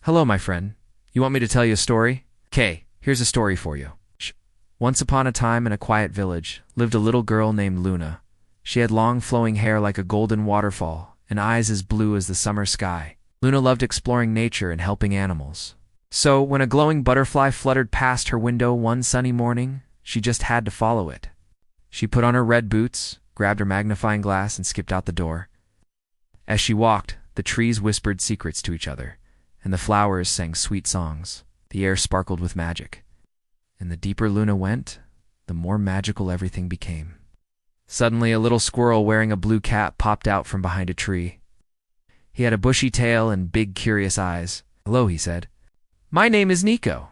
Hello, my friend. You want me to tell you a story? Okay, here's a story for you. Once upon a time in a quiet village lived a little girl named Luna. She had long flowing hair like a golden waterfall and eyes as blue as the summer sky. Luna loved exploring nature and helping animals. So, when a glowing butterfly fluttered past her window one sunny morning, she just had to follow it. She put on her red boots, grabbed her magnifying glass, and skipped out the door. As she walked, the trees whispered secrets to each other, and the flowers sang sweet songs. The air sparkled with magic. And the deeper Luna went, the more magical everything became. Suddenly, a little squirrel wearing a blue cap popped out from behind a tree. He had a bushy tail and big, curious eyes. "Hello," he said. "My name is Nico."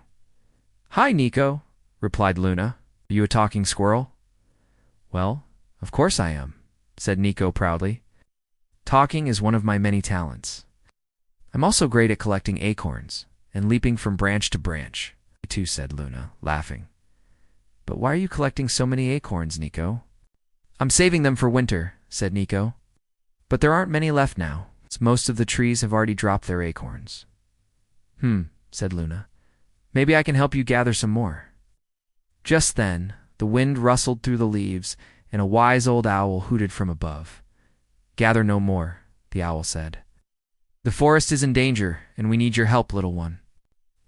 "Hi, Nico," replied Luna. "Are you a talking squirrel?" "Well, of course I am," said Nico proudly. "Talking is one of my many talents. I'm also great at collecting acorns and leaping from branch to branch." "Me too," said Luna, laughing. "But why are you collecting so many acorns, Nico?" "I'm saving them for winter," said Nico. "But there aren't many left now, as most of the trees have already dropped their acorns." Said Luna. "Maybe I can help you gather some more." Just then, the wind rustled through the leaves, and a wise old owl hooted from above. "Gather no more," the owl said. "The forest is in danger, and we need your help, little one."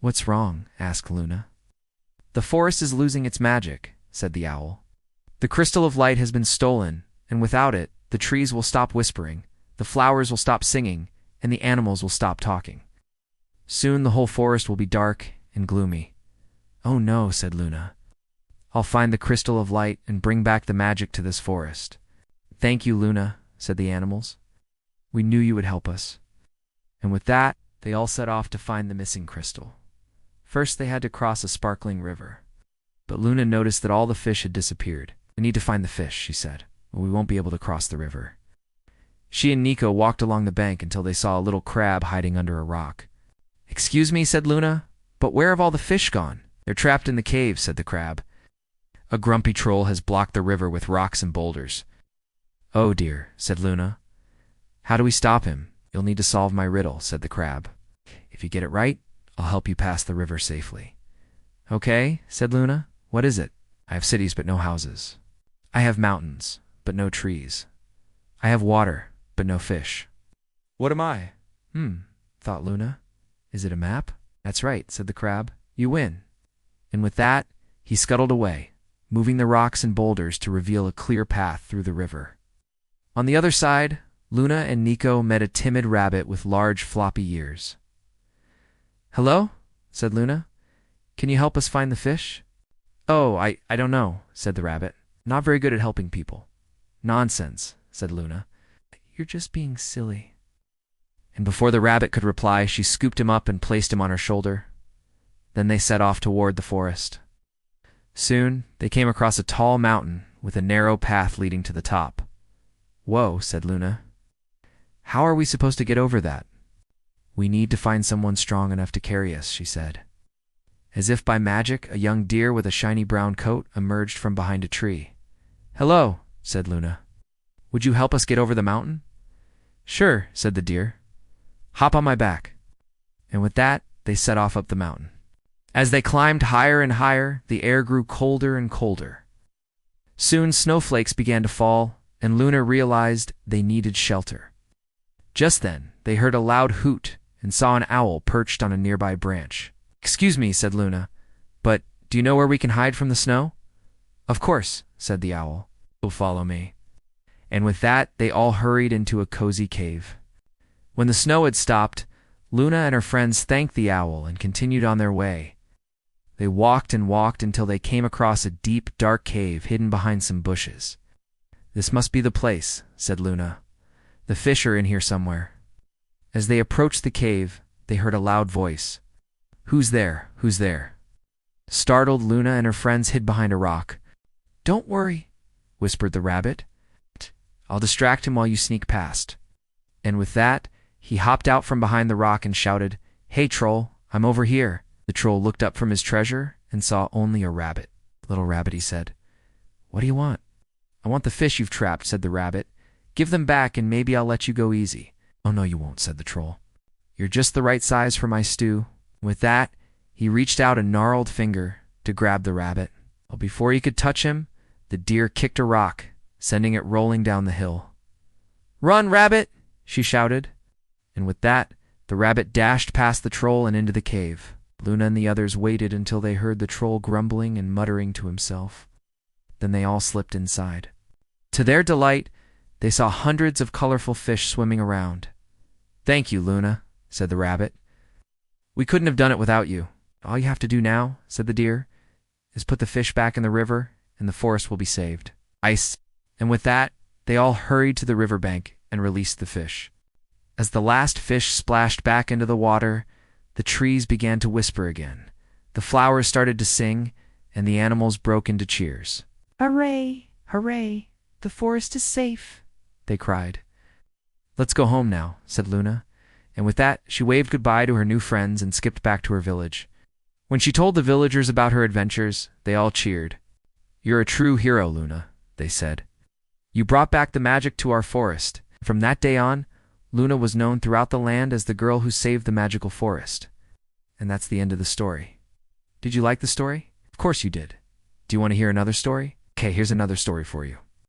"What's wrong?" asked Luna. "The forest is losing its magic," said the owl. "The crystal of light has been stolen, and without it, the trees will stop whispering, the flowers will stop singing, and the animals will stop talking. Soon the whole forest will be dark and gloomy." "Oh no," said Luna. "I'll find the crystal of light and bring back the magic to this forest." "Thank you, Luna," said the animals. "We knew you would help us." And with that, they all set off to find the missing crystal. First, they had to cross a sparkling river. But Luna noticed that all the fish had disappeared. "We need to find the fish," she said, "or we won't be able to cross the river." She and Nico walked along the bank until they saw a little crab hiding under a rock. "Excuse me," said Luna, "but where have all the fish gone?" "They're trapped in the cave," said the crab. "A grumpy troll has blocked the river with rocks and boulders." "Oh dear," said Luna. "How do we stop him?" "You'll need to solve my riddle," said the crab. "If you get it right, I'll help you pass the river safely." "Okay," said Luna. "What is it?" "I have cities but no houses. I have mountains but no trees. I have water but no fish. What am I?" Thought Luna. "Is it a map?" "That's right," said the crab. "You win." And with that, he scuttled away, moving the rocks and boulders to reveal a clear path through the river. On the other side, Luna and Nico met a timid rabbit with large floppy ears. "Hello," said Luna. "Can you help us find the fish?" "Oh, I don't know," said the rabbit. "Not very good at helping people." "Nonsense," said Luna. "You're just being silly." And before the rabbit could reply, she scooped him up and placed him on her shoulder. Then they set off toward the forest. Soon, they came across a tall mountain with a narrow path leading to the top. "Whoa," said Luna. "How are we supposed to get over that?" "We need to find someone strong enough to carry us," she said. As if by magic, a young deer with a shiny brown coat emerged from behind a tree. "Hello," said Luna. "Would you help us get over the mountain?" "Sure," said the deer. "Hop on my back." And with that, they set off up the mountain. As they climbed higher and higher, the air grew colder and colder. Soon snowflakes began to fall, and Luna realized they needed shelter. Just then, they heard a loud hoot and saw an owl perched on a nearby branch. "Excuse me," said Luna, "but do you know where we can hide from the snow?" "Of course," said the owl. "You'll follow me." And with that, they all hurried into a cozy cave. When the snow had stopped, Luna and her friends thanked the owl and continued on their way. They walked and walked until they came across a deep, dark cave hidden behind some bushes. "This must be the place," said Luna. "The fish are in here somewhere." As they approached the cave, they heard a loud voice. "Who's there? Who's there?" Startled, Luna and her friends hid behind a rock. "Don't worry," whispered the rabbit. "I'll distract him while you sneak past." And with that, he hopped out from behind the rock and shouted, "Hey, troll, I'm over here." The troll looked up from his treasure and saw only a rabbit. "Little rabbit," he said, "what do you want?" "I want the fish you've trapped," said the rabbit. "Give them back and maybe I'll let you go easy." "Oh no, you won't," said the troll. You're just the right size for my stew." With that, he reached out a gnarled finger to grab the rabbit. But before he could touch him, the deer kicked a rock, sending it rolling down the hill. "Run, rabbit!" she shouted. And with that, the rabbit dashed past the troll and into the cave. Luna and the others waited until they heard the troll grumbling and muttering to himself. Then they all slipped inside. To their delight, they saw hundreds of colorful fish swimming around. "Thank you, Luna," said the rabbit. "We couldn't have done it without you. All you have to do now," said the deer, "is put the fish back in the river, and the forest will be saved." Ice. And with that, they all hurried to the riverbank and released the fish. As the last fish splashed back into the water, the trees began to whisper again. The flowers started to sing, and the animals broke into cheers. "Hooray! Hooray! The forest is safe!" they cried. "Let's go home now," said Luna. And with that, she waved goodbye to her new friends and skipped back to her village. When she told the villagers about her adventures, they all cheered. "You're a true hero, Luna," they said. "You brought back the magic to our forest." From that day on, Luna was known throughout the land as the girl who saved the magical forest. And that's the end of the story. Did you like the story? Of course you did. Do you want to hear another story? Okay, here's another story for you.